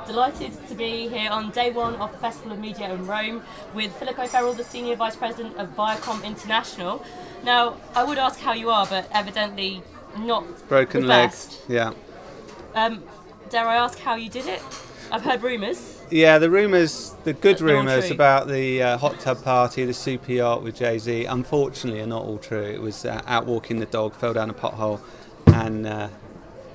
Delighted to be here on day one of the Festival of Media in Rome with Philip O'Farrell, the Senior Vice President of Viacom International. Now, I would ask how you are, but evidently not broken the leg. best. Yeah. Dare I ask how you did it? I've heard rumours. Yeah, the rumours, the good They're all rumours true. about the hot tub party, the super yacht with Jay-Z, unfortunately are not all true. It was out walking the dog, fell down a pothole, and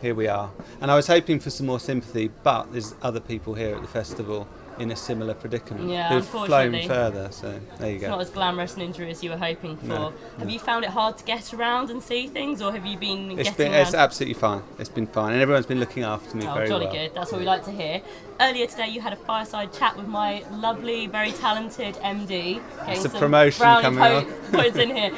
here we are. And I was hoping for some more sympathy, but there's other people here at the festival in a similar predicament who've flown further, so there you go. It's not as glamorous an injury as you were hoping for. No. Have you found it hard to get around and see things, or have you been getting around? It's absolutely fine. It's been fine, and everyone's been looking after me very jolly well. Good. That's what we like to hear. Earlier today, you had a fireside chat with my lovely, very talented MD. It's a promotion coming on. Points in here.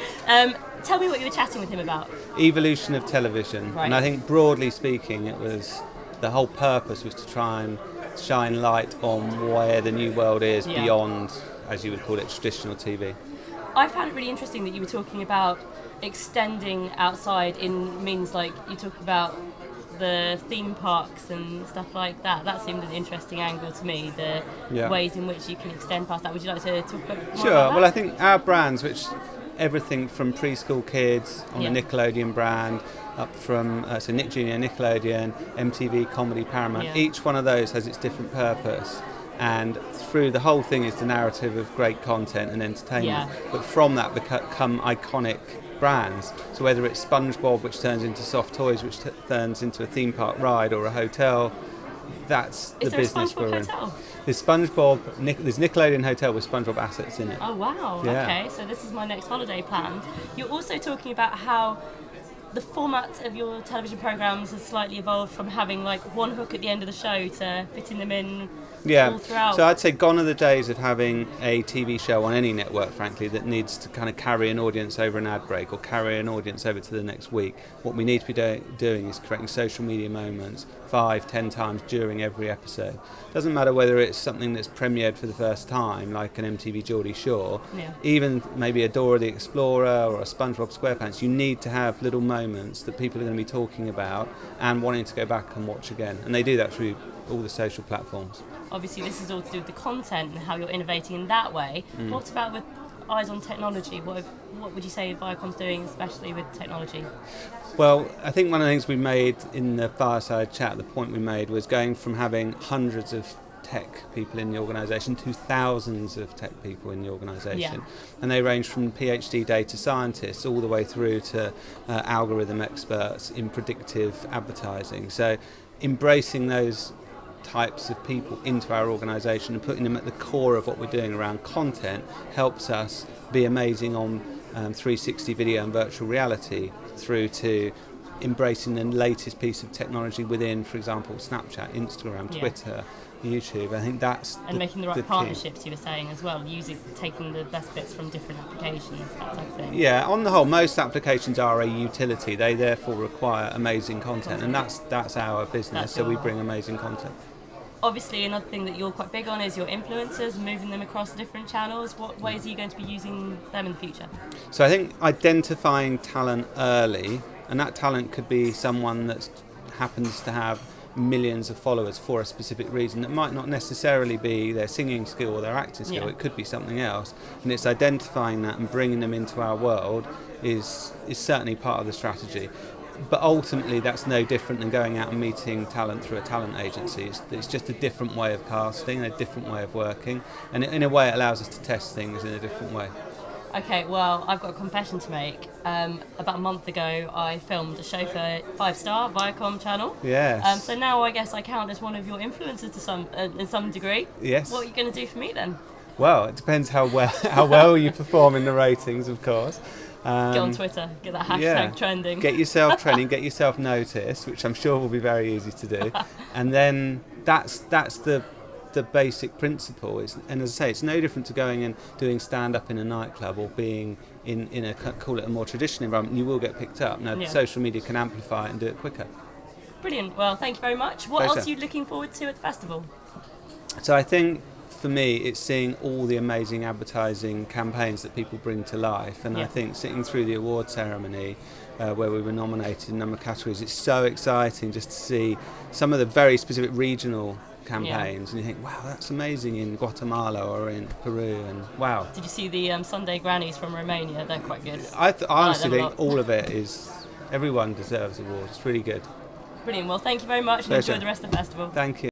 Tell me what you were chatting with him about. Evolution of television, Right. and I think broadly speaking, it was the whole purpose was to try and shine light on where the new world is beyond, as you would call it, traditional TV. I found it really interesting that you were talking about extending outside in means like you talk about the theme parks and stuff like that. That seemed an interesting angle to me, the ways in which you can extend past that. Would you like to talk about more Sure. about that? Well, I think our brands, which everything from preschool kids on the Nickelodeon brand, up from so Nick Jr., Nickelodeon, MTV, Comedy, Paramount, each one of those has its different purpose. And through the whole thing is the narrative of great content and entertainment. But from that become iconic brands. So whether it's SpongeBob, which turns into soft toys, which turns into a theme park ride or a hotel, that's the business we're in. Hotel? There's SpongeBob, there's Nickelodeon Hotel with SpongeBob assets in it. Oh wow, okay, so this is my next holiday planned. You're also talking about how the format of your television programmes has slightly evolved from having like one hook at the end of the show to fitting them in all throughout. So I'd say gone are the days of having a TV show on any network, frankly, that needs to kind of carry an audience over an ad break or carry an audience over to the next week. What we need to be doing is creating social media moments 5-10 times during every episode. Doesn't matter whether it's something that's premiered for the first time, like an MTV Geordie Shore, even maybe a Dora the Explorer or a SpongeBob SquarePants. You need to have little moments that people are going to be talking about and wanting to go back and watch again. And they do that through all the social platforms. Obviously, this is all to do with the content and how you're innovating in that way. What about with eyes on technology? What would you say Viacom's doing, especially with technology? Well, I think one of the things we made in the fireside chat, the point we made was going from having hundreds of tech people in the organisation to thousands of tech people in the organisation. And they range from PhD data scientists all the way through to algorithm experts in predictive advertising. So embracing those types of people into our organisation and putting them at the core of what we're doing around content helps us be amazing on 360 video and virtual reality, through to embracing the latest piece of technology within, for example, Snapchat, Instagram, Twitter, YouTube. I think that's making the right partnerships, you were saying as well, taking the best bits from different applications, that type of thing. Yeah, on the whole, most applications are a utility. They therefore require amazing content, and that's our business. So we bring amazing content. Obviously, another thing that you're quite big on is your influencers, moving them across different channels. What ways are you going to be using them in the future? So I think identifying talent early, and that talent could be someone that happens to have millions of followers for a specific reason. It might not necessarily be their singing skill or their acting skill. It could be something else. And it's identifying that and bringing them into our world is certainly part of the strategy. But ultimately, that's no different than going out and meeting talent through a talent agency. It's just a different way of casting, a different way of working, and in a way it allows us to test things in a different way. Okay, well, I've got a confession to make. About a month ago, I filmed a show for 5-Star Viacom channel. Yes. So now I guess I count as one of your influencers in some degree. Yes. What are you going to do for me then? Well, it depends how well you perform in the ratings, of course. Get on Twitter, get that hashtag trending. Get yourself trending, get yourself noticed, which I'm sure will be very easy to do. And then that's the basic principle. And as I say, it's no different to going and doing stand-up in a nightclub or being in a, call it a more traditional environment. You will get picked up. Now, social media can amplify it and do it quicker. Brilliant. Well, thank you very much. What else are you looking forward to at the festival? So I think, for me, it's seeing all the amazing advertising campaigns that people bring to life. And I think sitting through the award ceremony where we were nominated in a number of categories, it's so exciting just to see some of the very specific regional campaigns, and you think, wow, that's amazing in Guatemala or in Peru, and wow. Did you see the Sunday Grannies from Romania? They're quite good. I honestly think all of it is, everyone deserves awards. It's really good. Brilliant. Well, thank you very much, and enjoy the rest of the festival. Thank you.